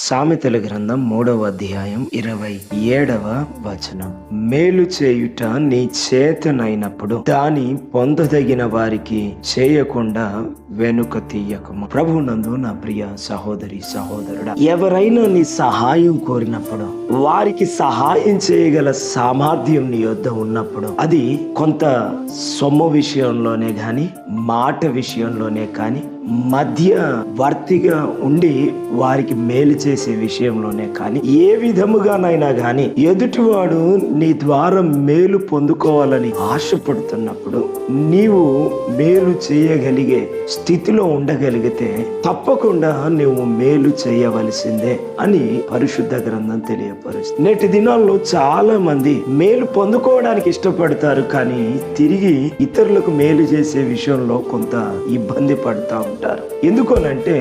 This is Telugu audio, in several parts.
సామెతల గ్రంథం 3వ అధ్యాయం 27వ వచనం. మేలు చేయుట నీ చేతనైనప్పుడు దాని పొందదగిన వారికి చేయకుండా వెనుక తీయకము. ప్రభువునందు నా ప్రియ సహోదరి సహోదరుడా, ఎవరైనా నీ సహాయం కోరినప్పుడు, వారికి సహాయం చేయగల సామర్థ్యం నీ యొద్ద ఉన్నప్పుడు, అది కొంత సొమ్ము విషయంలోనే గాని, మాట విషయంలోనే కానీ, మధ్యవర్తిగా ఉండి వారికి మేలు చేసే విషయంలోనే కానీ, ఏ విధముగానైనా కానీ ఎదుటివాడు నీ ద్వారా మేలు పొందుకోవాలని ఆశపడుతున్నప్పుడు నీవు మేలు చేయగలిగే స్థితిలో ఉండగలిగితే తప్పకుండా నువ్వు మేలు చేయవలసిందే అని పరిశుద్ధ గ్రంథం తెలియపరుస్తుంది. నేటి దినాల్లో చాలా మంది మేలు పొందుకోవడానికి ఇష్టపడతారు, కానీ తిరిగి ఇతరులకు మేలు చేసే విషయంలో కొంత ఇబ్బంది పడతా ఉంటారు. ఎందుకనంటే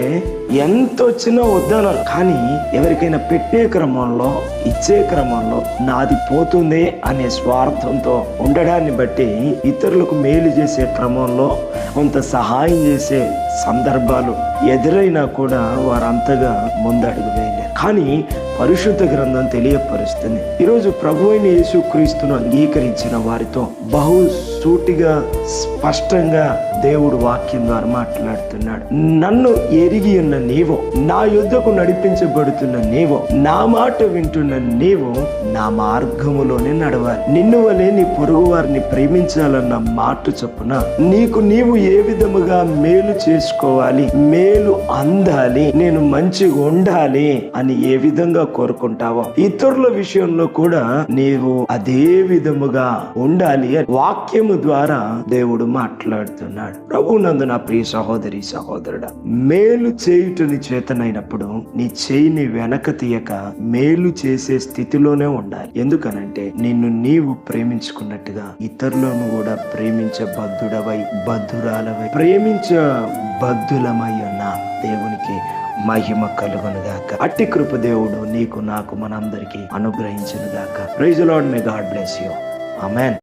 ఎంత వచ్చినా వద్దనరు, కానీ ఎవరికైనా పెట్టే క్రమంలో, ఇచ్చే క్రమంలో నాది పోతుంది అనే స్వార్థంతో ఉండడాన్ని బట్టి ఇతరులకు మేలు చేసే క్రమంలో కొంత సహాయం చేసే సందర్భాలు ఎదురైనా కూడా వారంతగా ముందడుగు వేయలేరు. కానీ పరిశుద్ధ గ్రంథం తెలియపరుస్తుంది, ఈరోజు ప్రభువైన యేసుక్రీస్తును అంగీకరించిన వారితో బహు సూటిగా స్పష్టంగా దేవుడు వాక్యం ద్వారా మాట్లాడుతున్నాడు. నన్ను ఎరిగి ఉన్న నీవు, నా యుద్ధకు నడిపించబడుతున్న నీవు, నా మాట వింటున్న నీవు నా మార్గములోనే నడవాలి. నిన్ను వలె నీ పొరుగు వారిని ప్రేమించాలన్న మాట చొప్పున నీకు నీవు ఏ విధముగా మేలు చేసుకోవాలి, మేలు అందాలి, నేను మంచిగా ఉండాలి అని ఏ విధంగా కోరుకుంటావో, ఇతరుల విషయంలో కూడా నీవు అదే విధముగా ఉండాలి అని వాక్యము ద్వారా దేవుడు మాట్లాడుతున్నాడు. ప్రభువునందు నా ప్రియ సహోదరి సహోదరుడా, మేలు చేయుటని చేతనైనప్పుడు నీ చేయిని వెనక తీయక మేలు చేసే స్థితిలోనే ఉండాలి. ఎందుకనంటే నిన్ను నీవు ప్రేమించుకున్నట్టుగా ఇతరులను కూడా ప్రేమించబద్ధుడవై, బద్ధురాలవై, ప్రేమించబద్ధులమై ఉన్న దేవునికి మహిమ కలుగునుగాక. అట్టి కృప దేవుడు నీకు, నాకు, మనందరికీ అనుగ్రహించునుగాక. Praise the lord. May God bless you. Amen.